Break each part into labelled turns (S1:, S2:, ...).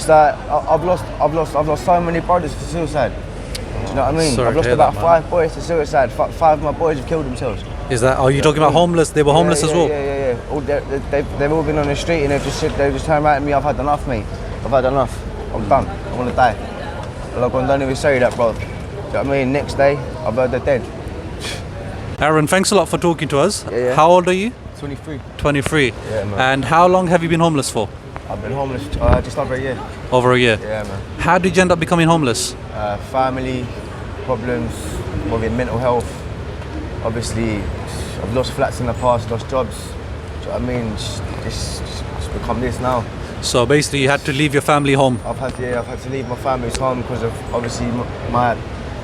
S1: It's like I've lost so many brothers to suicide. Do you know what I mean?
S2: Sorry
S1: I've lost
S2: to hear
S1: about
S2: that,
S1: 5 boys to suicide. 5 of my boys have killed themselves.
S2: Is that? Are you talking about homeless? They were homeless as well.
S1: Yeah. They've all been on the street and they've just turned around at me. I've had enough, mate. I've had enough. I'm done. I want to die. Like, I don't even say that, bro. Do you know what I mean? Next day, I've heard they're dead.
S2: Aaron, thanks a lot for talking to us.
S1: Yeah.
S2: How old are you?
S1: 23.
S2: 23.
S1: Yeah, man.
S2: And how long have you been homeless for?
S1: I've been homeless just over a year.
S2: Over a year.
S1: Yeah, man.
S2: How did you end up becoming homeless?
S1: Family problems, with mental health. Obviously, I've lost flats in the past, lost jobs. Do you know what I mean? It's become this now.
S2: So basically, you had to leave your family home.
S1: I've had to leave my family's home because of obviously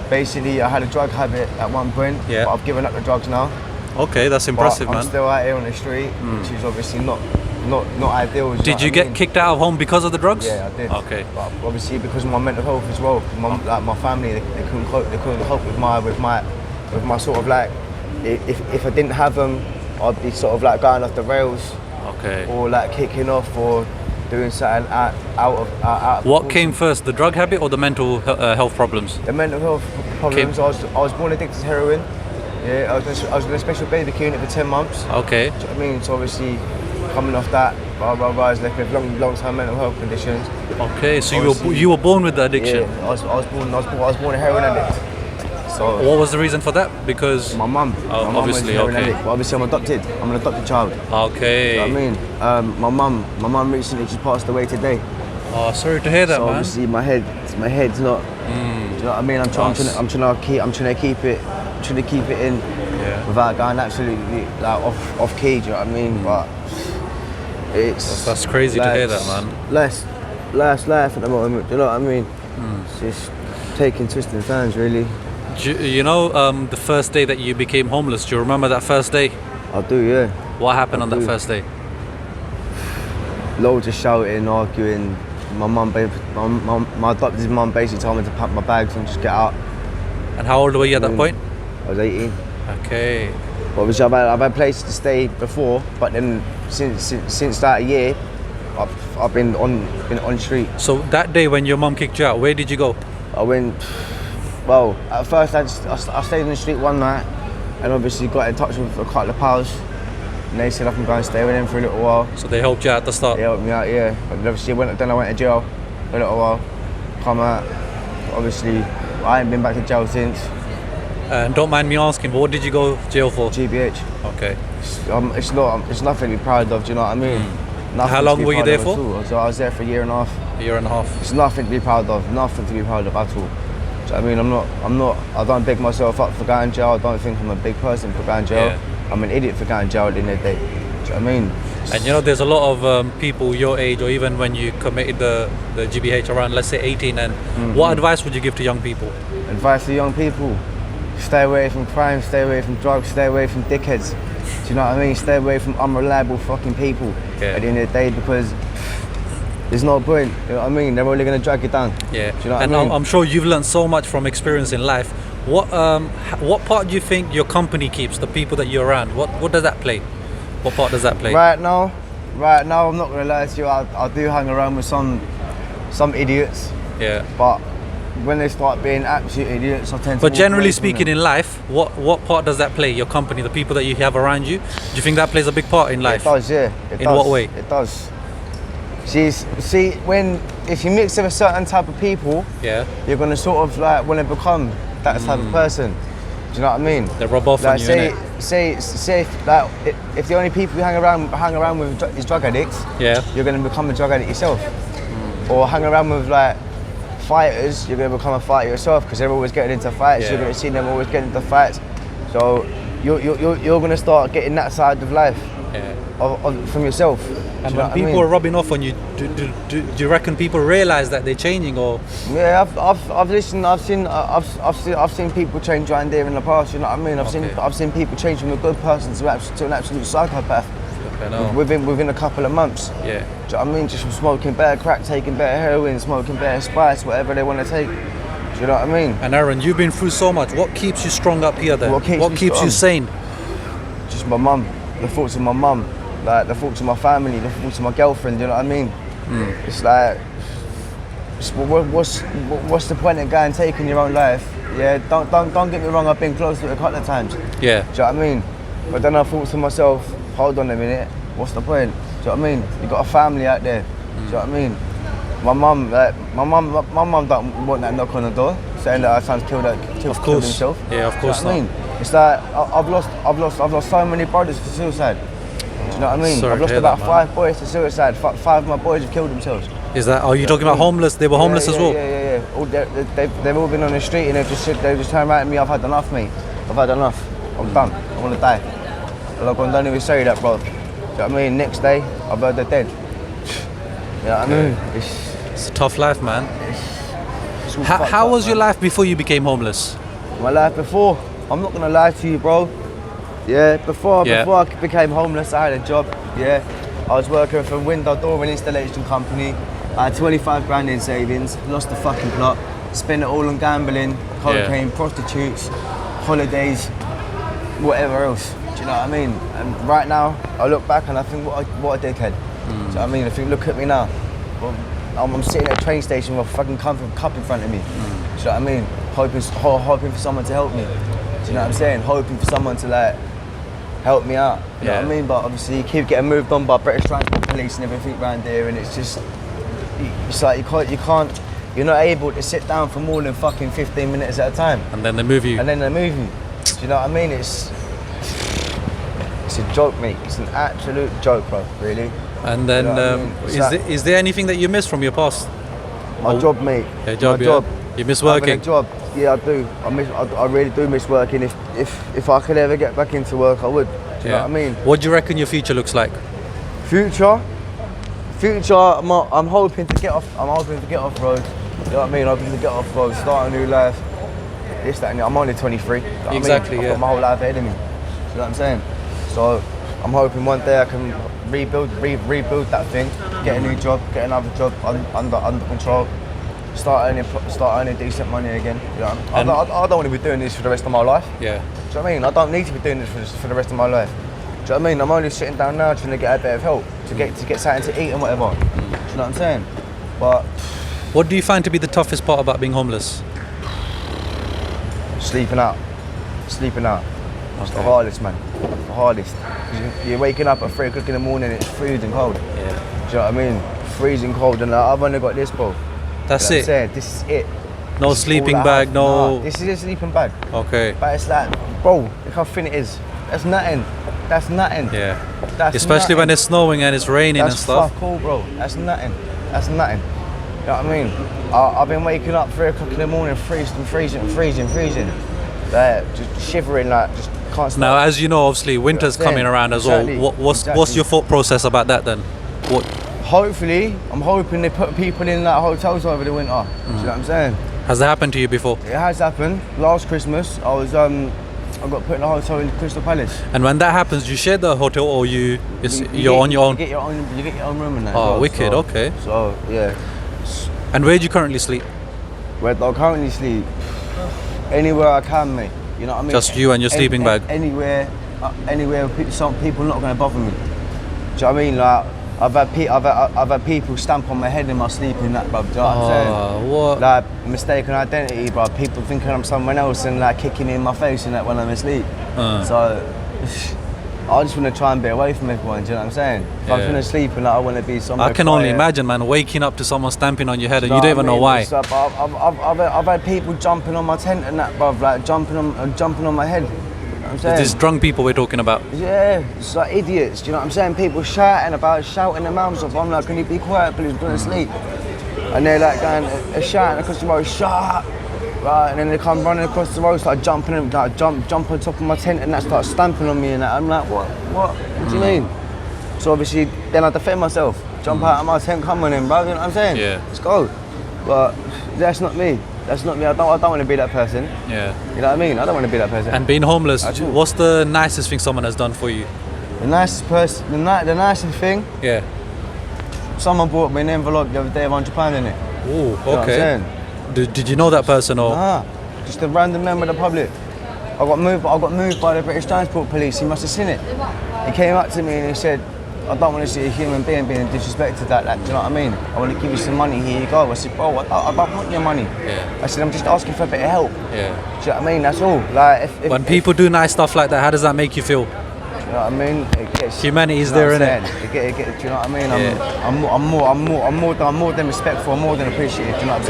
S1: basically I had a drug habit at one point.
S2: Yeah.
S1: But I've given up the drugs now.
S2: Okay, that's impressive,
S1: but I'm
S2: man.
S1: still out here on the street, which is obviously not ideal.
S2: Did you get kicked out of home because of the drugs?
S1: Yeah, I did.
S2: Okay.
S1: But obviously because of my mental health as well. My family, they couldn't cope with my sort of like, if I didn't have them, I'd be sort of like going off the rails.
S2: Okay.
S1: Or like kicking off or doing something out of.
S2: What came first, the drug habit or the mental health problems?
S1: The mental health problems. I was born addicted to heroin. Yeah, I was in a special baby unit for 10 months.
S2: Okay.
S1: Do you know what I mean? So obviously, coming off that, I was left with long-term mental health conditions.
S2: Okay, so you were born with the addiction.
S1: Yeah, I was born a heroin addict. So
S2: what was the reason for that? Because
S1: my mum.
S2: Oh,
S1: my mum
S2: obviously,
S1: was a heroin
S2: okay.
S1: addict. But obviously, I'm adopted. I'm an adopted child.
S2: Okay.
S1: You know what I mean? My mum recently just passed away today.
S2: Oh, sorry to hear that,
S1: so
S2: man.
S1: obviously, my head's not. Do you know what I mean? I'm trying to keep it in.
S2: Yeah.
S1: Without going absolutely like off key, do you know what I mean? But
S2: that's crazy to hear that, man.
S1: Last life at the moment, do you know what I mean? It's just taking twists and turns, really.
S2: You know, the first day that you became homeless, do you remember that first day?
S1: I do, yeah.
S2: What happened on that first day?
S1: Loads of shouting, arguing. My adopted mum basically told me to pack my bags and just get out.
S2: And how old were you at that point?
S1: I was 18.
S2: Okay.
S1: Obviously, I've had places to stay before, but then since that year, I've been on the street.
S2: So that day when your mum kicked you out, where did you go?
S1: I went. Well, at first I stayed on the street one night, and obviously got in touch with a couple of pals, and they said I can go and stay with them for a little while.
S2: So they helped you out at the start.
S1: They helped me out, yeah. But obviously, then I went to jail for a little while. Come out. Obviously, I ain't been back to jail since.
S2: And don't mind me asking, what did you go to jail for?
S1: GBH.
S2: Okay.
S1: It's nothing to be proud of. Do you know what I mean?
S2: How long were you there for?
S1: So I was there for a year and a half.
S2: A year and a half.
S1: It's nothing to be proud of. Nothing to be proud of at all. Do you know what I mean? I don't big myself up for going to jail. I don't think I'm a big person for going to jail. Yeah. I'm an idiot for going to jail at the end of the day. Do you know what I mean?
S2: And you know, there's a lot of people your age, or even when you committed the GBH around, let's say 18, and what advice would you give to young people?
S1: Advice to young people? Stay away from crime, stay away from drugs, stay away from dickheads. Do you know what I mean? Stay away from unreliable fucking people at the end of the day, because there's no point. You know what I mean? They're only going to drag you down.
S2: Yeah.
S1: Do you know what
S2: and
S1: I mean?
S2: I'm sure you've learned so much from experience in life. What part do you think your company keeps, the people that you're around? What does that play? What part does that play?
S1: Right now, I'm not going to lie to you. I do hang around with some idiots.
S2: Yeah.
S1: But when they start being absolute idiots, I tend to.
S2: But generally speaking, in life, what part does that play? Your company, the people that you have around you. Do you think that plays a big part in life?
S1: It does, yeah.
S2: In what way?
S1: It does. If you mix with a certain type of people,
S2: yeah, you're
S1: gonna sort of like want to become that type of person. Do you know what I mean?
S2: They rub off on you.
S1: Say if the only people you hang around with is drug addicts,
S2: yeah,
S1: you're gonna become a drug addict yourself. Or hang around with like fighters, you're going to become a fighter yourself, because they're always getting into fights. You're going to see them always getting into fights, so you're going to start getting that side of life from yourself.
S2: And when people are rubbing off on you, do you reckon people realise that they're changing, or?
S1: Yeah, I've seen people change around there in the past. You know what I mean? I've seen people change from a good person to an absolute psychopath. Within a couple of months.
S2: Yeah.
S1: Do you know what I mean? Just from smoking better crack, taking better heroin, smoking better spice, whatever they want to take. Do you know what I mean?
S2: And Aaron, you've been through so much. What keeps you strong up here then? What keeps you sane?
S1: Just my mum. The thoughts of my mum. Like the thoughts of my family, the thoughts of my girlfriend, you know what I mean? It's like what's the point of going taking your own life? Yeah, don't get me wrong. I've been close to it a couple of times.
S2: Yeah.
S1: Do you know what I mean? But then I thought to myself, hold on a minute, what's the point? Do you know what I mean? You got a family out there. Do you know what I mean? My mum don't want that knock on the door saying that her son's killed himself.
S2: Yeah, of course
S1: Do you know what I mean? It's like I've lost so many brothers to suicide. Do you know what I mean?
S2: Sorry
S1: I've lost
S2: to hear
S1: about
S2: that,
S1: 5 boys to suicide. 5 of my boys have killed themselves.
S2: Is that? Are you talking about homeless? They were homeless as well.
S1: Yeah. They've all been on the street and they just turned around to me. I've had enough, mate. I've had enough. I'm done. I want to die. And I don't even say that, bro. Do you know what I mean? Next day, I've heard they're dead. You know what I mean?
S2: It's a tough life, man. How was your life before you became homeless?
S1: My life before, I'm not gonna lie to you, bro. Yeah, before I became homeless, I had a job. Yeah, I was working for a window door and installation company. I had 25 grand in savings, lost the fucking plot, spent it all on gambling, cocaine, prostitutes, holidays, whatever else. Do you know what I mean? And right now, I look back and I think, what a dickhead. Do you know what I mean? If you look at me now, well, I'm sitting at a train station with a fucking cup in front of me. Do you know what I mean? Hoping for someone to help me. Do you know what I'm saying? Hoping for someone to like help me out. You know what I mean? But obviously you keep getting moved on by British Transport Police and everything around there, and it's just, it's like you're not able to sit down for more than fucking 15 minutes at a time.
S2: And then they move you.
S1: Do you know what I mean? It's a joke, mate. It's an absolute joke, bro. Really.
S2: And then,
S1: you know what I mean?
S2: is there anything that you miss from your past?
S1: My job, mate.
S2: Your job,
S1: My job.
S2: You miss working?
S1: Having a job. Yeah, I do. I really do miss working. If I could ever get back into work, I would. Do you know what I mean?
S2: What do you reckon your future looks like?
S1: Future. I'm hoping to get off. I'm hoping to get off road. You know what I mean? I'm hoping to get off road, start a new life. This, that, and that. I'm only 23. You know what
S2: Exactly.
S1: I mean? I've got my whole life ahead of me. You know what I'm saying? So I'm hoping one day I can rebuild that thing, get a new job, get another job under control, start earning decent money again. You know, I don't want to be doing this for the rest of my life.
S2: Yeah.
S1: Do you know what I mean? I don't need to be doing this for the rest of my life. Do you know what I mean? I'm only sitting down now trying to get a bit of help to get something to eat and whatever. Do you know what I'm saying? But
S2: what do you find to be the toughest part about being homeless?
S1: sleeping out. It's the hardest, man. The hardest. You're waking up at 3 o'clock in the morning, it's freezing cold.
S2: Yeah.
S1: Do you know what I mean? Freezing cold, and I've only got this, bro.
S2: That's
S1: You know
S2: it?
S1: what I'm saying? This is it.
S2: No
S1: This is
S2: sleeping
S1: all I
S2: bag,
S1: have.
S2: no...
S1: Nah, this is a sleeping bag.
S2: Okay.
S1: But it's like, bro, look how thin it is. That's nothing.
S2: Yeah.
S1: That's
S2: Especially when
S1: nothing.
S2: it's snowing and it's raining and
S1: That's
S2: stuff.
S1: fuck all, bro. That's nothing. You know what I mean? I've been waking up 3 o'clock in the morning, freezing. Like, just shivering, like, just can't stop.
S2: Now, as you know, obviously, winter's coming around as well. What's your thought process about that then? What?
S1: Hopefully, I'm hoping they put people in like hotels over the winter. Do you know what I'm saying?
S2: Has that happened to you before?
S1: It has happened. Last Christmas, I got put in a hotel in Crystal Palace.
S2: And when that happens, you share the hotel or you're on your own?
S1: You get your own room and that.
S2: Oh,
S1: as well.
S2: wicked, okay.
S1: So, yeah.
S2: And where do you currently sleep?
S1: Where I currently sleep, anywhere I can, mate. You know what I mean?
S2: Just you and your sleeping bag?
S1: Anywhere, some people not going to bother me. Do you know what I mean? Like, I've had people stamp on my head in my sleep and that, bruv. Do you know what I'm saying?
S2: What?
S1: Like, mistaken identity, bruv. People thinking I'm someone else and like kicking me in my face and that when I'm asleep. So, I just want to try and be away from everyone. Do you know what I'm saying? If I'm gonna sleep and like, I want to be somewhere.
S2: I can only imagine, man, waking up to someone stamping on your head and you don't even know why.
S1: I've had people jumping on my tent and that, bruv, like jumping on my head. You know what I'm saying?
S2: These drunk people we're talking about.
S1: Yeah, it's like idiots. Do you know what I'm saying? People shouting their mouths off. I'm like, can you be quiet, please? I'm going to sleep. And they're like they're shouting across the road, shut up. Right, and then they come running across the road, start jumping, like jump on top of my tent, and that start stamping on me and that. I'm like, what do you mean? So obviously, then I defend myself. Jump out of my tent, come on in, bro. You know what I'm saying?
S2: Yeah.
S1: Let's go. But that's not me. That's not me. I don't want to be that person.
S2: Yeah.
S1: You know what I mean? I don't want to be that person.
S2: And being homeless, what's the nicest thing someone has done for you?
S1: The nicest person, the nicest thing.
S2: Yeah.
S1: Someone brought me an envelope the other day of £100 in it.
S2: Oh,
S1: You know what I'm
S2: okay.
S1: saying?
S2: Did you know that person or?
S1: Nah, just a random member of the public. I got moved by the British Transport Police. He must have seen it. He came up to me and he said, I don't want to see a human being being disrespected like that. Do you know what I mean? I want to give you some money. Here you go. I said, bro, I don't want your money.
S2: Yeah.
S1: I said, I'm just asking for a bit of help.
S2: Yeah.
S1: Do you know what I mean? That's all. Like,
S2: When people do nice stuff like that, how does that make you feel?
S1: do you know what I mean? It gets,
S2: Humanity is
S1: you know
S2: there,
S1: what I'm
S2: innit?
S1: saying? Do you know what I mean?
S2: Yeah.
S1: I'm more than respectful. I'm more than appreciative. Do you know what I'm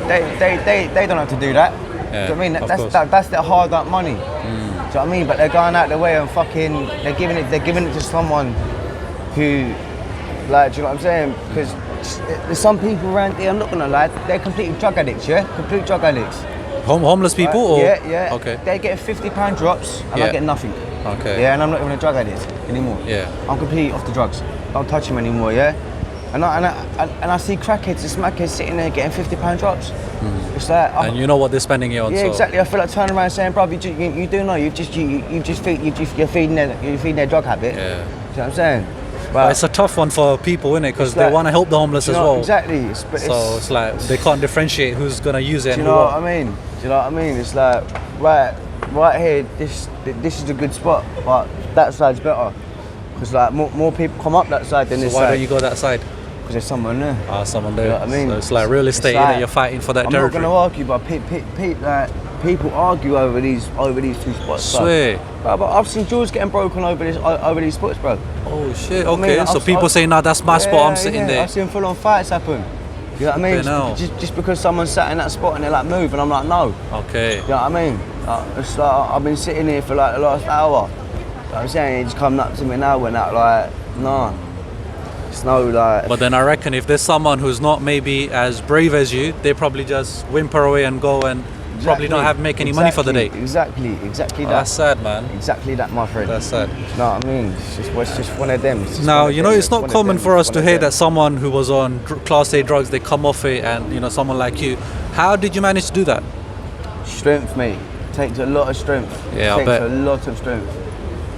S1: saying? They don't have to do that.
S2: Yeah,
S1: do you know what I mean?
S2: of course.
S1: That's their hard-earned money. Do you know what I mean? But they're going out their way and fucking. They're giving it to someone who, like, do you know what I'm saying? Because there's some people around here. I'm not gonna lie. They're complete drug addicts. Yeah, complete drug addicts.
S2: Homeless people?
S1: Right?
S2: Or?
S1: Yeah.
S2: Okay.
S1: They get £50 drops and
S2: Yeah.
S1: I get nothing.
S2: Okay.
S1: Yeah, and I'm not even a drug addict anymore.
S2: Yeah.
S1: I'm completely off the drugs. Don't touch them anymore. Yeah. And I see crackheads and smackheads sitting there getting £50 drops. It's like,
S2: And you know what they're spending it on.
S1: yeah,
S2: so.
S1: exactly. I feel like turning around saying, "Bruv, you do know you're feeding their drug habit."
S2: Yeah.
S1: Do you know what I'm saying?
S2: But it's a tough one for people, innit? Because
S1: It's
S2: they
S1: like-
S2: want to help the homeless
S1: do you
S2: as
S1: know-
S2: well.
S1: Exactly.
S2: So it's like they can't differentiate who's gonna use it
S1: Do
S2: and
S1: you
S2: who
S1: know what
S2: won't.
S1: I mean? Do you know what I mean? It's like right here. This is a good spot, but that side's better. Because like more people come up that side than
S2: So
S1: this
S2: why
S1: side.
S2: don't you go that side?
S1: Because there's someone there.
S2: Someone there.
S1: You know what I mean?
S2: So it's like real estate,
S1: It's like-
S2: innit? You're fighting for that
S1: I'm
S2: territory.
S1: not going to argue, but people argue over these two spots. bro.
S2: Swear.
S1: But I've seen jewels getting broken over these spots, bro.
S2: Oh shit.
S1: I mean,
S2: Okay. So people say, "No, that's my spot. I'm sitting there."
S1: I've seen full-on fights happen. You know what I mean?
S2: Flipping hell.
S1: Just because someone sat in that spot and they're like, move, and I'm like, no.
S2: Okay.
S1: You know what I mean? It's like I've been sitting here for like the last hour. You know what I'm saying? He just come up to me now and that like, nah. It's no like.
S2: But then I reckon if there's someone who's not maybe as brave as you, they probably just whimper away and go and probably not make any money for the day.
S1: Exactly that.
S2: That's sad, man.
S1: Exactly that, my friend.
S2: That's sad.
S1: You know what I mean? It's just one of them.
S2: Now, you know, it's not common for us to hear that someone who was on Class A drugs, they come off it, and, you know, someone like you. How did you manage to do that?
S1: Strength, mate. Takes a lot of strength.
S2: Yeah, I
S1: takes
S2: bet.
S1: a lot of strength.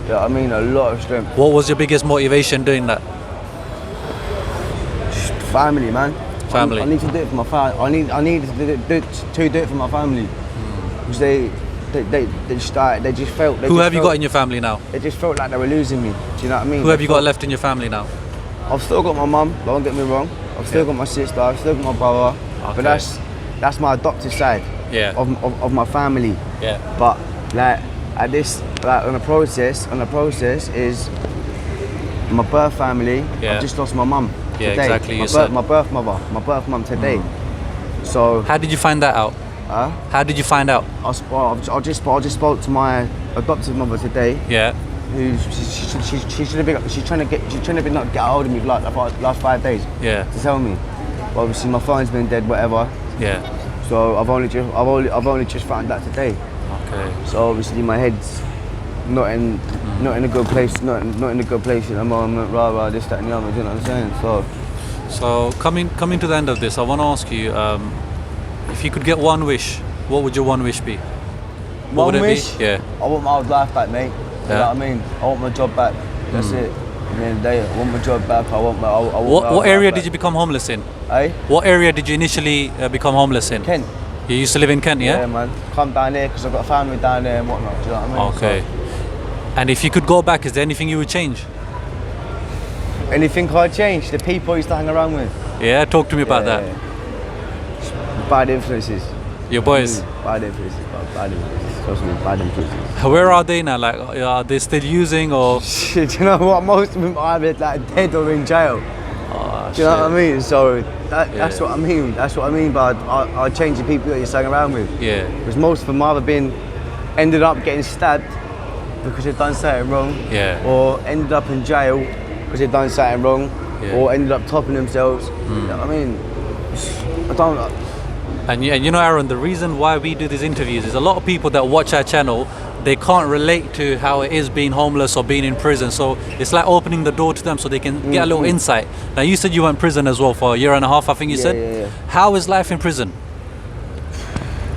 S1: You know what I mean? A lot of strength.
S2: What was your biggest motivation doing that?
S1: Just family, man.
S2: Family.
S1: I need to do it for my family. I need to do it for my family. Because they just felt.
S2: Who have you got in your family now?
S1: They just felt like they were losing me. Do you know what I mean?
S2: Who have you got left in your family now?
S1: I've still got my mum, don't get me wrong. I've still got my sister, I've still got my brother.
S2: Okay.
S1: But that's my adopted side
S2: Yeah.
S1: of my family.
S2: Yeah.
S1: But like at this, like on the process is my birth family.
S2: Yeah.
S1: I've just lost my mum.
S2: Yeah,
S1: today.
S2: exactly, you
S1: My
S2: said.
S1: birth mother, my birth mum today. So
S2: How did you find that out? How did you find out?
S1: I just spoke to my adopted mother today.
S2: Yeah.
S1: Who she should have been. She's trying to not get hold of me for like the last 5 days.
S2: Yeah.
S1: To tell me. But obviously my phone's been dead, whatever.
S2: Yeah.
S1: So I've only just found that today.
S2: Okay.
S1: So obviously my head's not in a good place, not in a good place at the moment. Rather this, that, and the other. You know what I'm saying?
S2: So coming to the end of this, I want to ask you, if you could get one wish, what would your one wish be? What would it
S1: wish.
S2: be? Yeah.
S1: I want my old life back, mate. You know
S2: Yeah.
S1: what I mean? I want my job back. That's it. At the end of the day, I want my job back. I want my
S2: What area did you become homeless in?
S1: Eh?
S2: What area did you initially become homeless in?
S1: Kent.
S2: You used to live in Kent, yeah?
S1: Yeah, man. Come down here because I've got a family down there and whatnot. Do you know what I mean?
S2: Okay. And if you could go back, is there anything you would change?
S1: So, anything I'd change? The people I used to hang around with.
S2: Yeah, talk to me about that.
S1: Bad influences.
S2: Your boys.
S1: Bad influences. Bad influences. Trust me, bad influences.
S2: Where are they now? Like, are they still using or?
S1: Do you know what? Most of them are either like dead or in jail.
S2: Oh,
S1: Do you know what I mean? So that's
S2: Yeah.
S1: what I mean. That's what I mean by I change the people that you hang around with.
S2: Yeah.
S1: Because most of them either ended up getting stabbed because they've done something wrong.
S2: Yeah.
S1: Or ended up in jail because they've done something wrong.
S2: Yeah.
S1: Or ended up topping themselves. You know what I mean? I don't.
S2: And you know, Aaron, the reason why we do these interviews is a lot of people that watch our channel, they can't relate to how it is being homeless or being in prison. So it's like opening the door to them so they can get a little insight. Now, you said you were in prison as well for a year and a half, I think you said.
S1: Yeah.
S2: How is life in prison?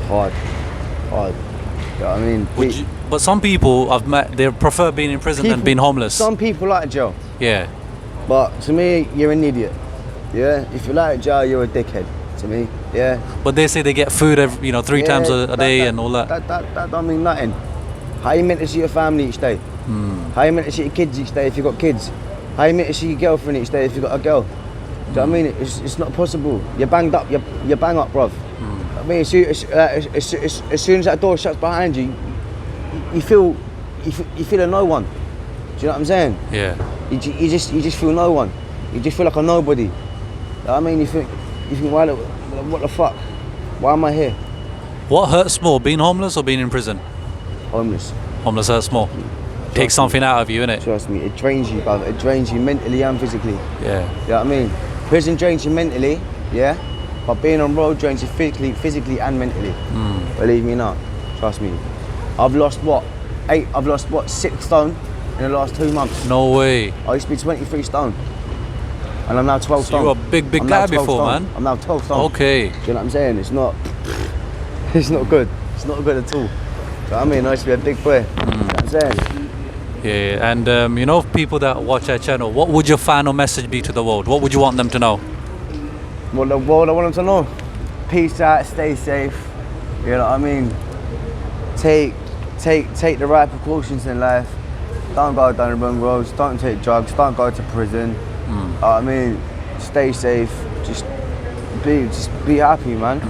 S1: Hard. You know what I mean?
S2: But some people I've met, they prefer being in prison than being homeless.
S1: Some people like jail.
S2: Yeah.
S1: But to me, you're an idiot. Yeah? If you like jail, you're a dickhead. To me, yeah.
S2: But they say they get food every, 3 times a day and all that.
S1: That don't mean nothing. How you meant to see your family each day? How you meant to see your kids each day if you got kids? How you meant to see your girlfriend each day if you got a girl? Do you know what I mean? It's not possible. You're banged up. You're bang up, bruv. I mean, as soon as that door shuts behind you, you feel a no one. Do you know what I'm saying?
S2: Yeah.
S1: You just feel no one. You just feel like a nobody. You know what I mean? You think why what the fuck? Why am I here?
S2: What hurts more, being homeless or being in prison?
S1: Homeless.
S2: Homeless hurts more. Takes something out of you, innit?
S1: Trust me, it drains you, brother. It drains you mentally and physically.
S2: Yeah.
S1: You know what I mean? Prison drains you mentally, yeah? But being on road drains you physically and mentally. Believe me not. Trust me. I've lost 6 stone in the last 2 months.
S2: No way.
S1: I used to be 23 stone. And I'm now 12 stone.
S2: You were a big guy before, man.
S1: I'm now 12 stone.
S2: Okay.
S1: Do you know what I'm saying? It's not good. It's not good at all. Do you know what I mean? I used to be a big boy. You know what I'm saying?
S2: Yeah, and you know, people that watch our channel, what would your final message be to the world? What would you want them to know?
S1: Well, the world, I want them to know. Peace out, stay safe. You know what I mean? Take the right precautions in life. Don't go down the wrong roads. Don't take drugs. Don't go to prison. You know what I mean? Stay safe. Just be happy, man.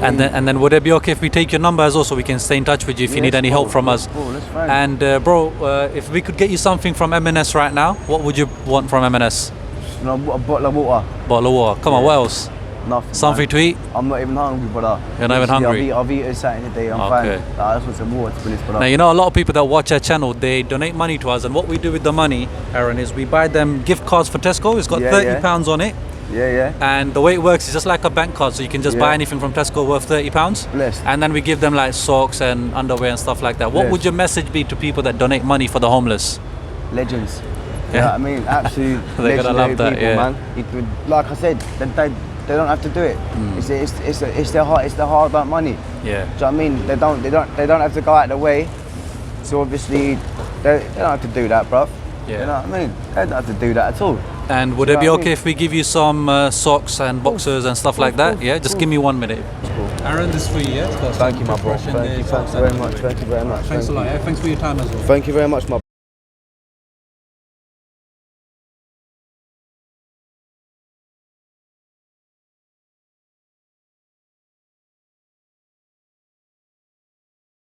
S2: And then would it be okay if we take your number as well, so we can stay in touch with you if you need any help from us?
S1: That's fine.
S2: And bro, if we could get you something from M&S right now, what would you want from M&S?
S1: You know, a bottle of water.
S2: Bottle of water. Come on, what else?
S1: Nothing.
S2: Something to eat?
S1: I'm not even hungry, brother.
S2: You're not even hungry?
S1: I've eaten something today. I'm
S2: Okay.
S1: fine. I just want some water to finish, brother.
S2: Now, you know, a lot of people that watch our channel, they donate money to us, and what we do with the money, Aaron, is we buy them gift cards for Tesco. It's got £30 on it.
S1: Yeah.
S2: And the way it works is just like a bank card, so you can just buy anything from Tesco worth £30.
S1: Blessed.
S2: And then we give them like socks and underwear and stuff like that. What would your message be to people that donate money for the homeless?
S1: Legends. You know what I mean? Absolute
S2: They're gonna love that,
S1: people, man. Like I said, they don't have to do it. It's their hard-earned money.
S2: Yeah.
S1: Do you know what I mean? They don't have to go out the way. So obviously, they don't have to do that, bruv.
S2: Yeah.
S1: You know what I mean? They don't have to do that at all.
S2: And would it be okay if we give you some socks and boxers and stuff like that? Yeah, just give me 1 minute. Aaron, this is for you, yeah?
S1: Thank you, my bro. Thank you very much.
S2: Thanks a lot, yeah? Thanks for your time as well.
S1: Thank you very much, my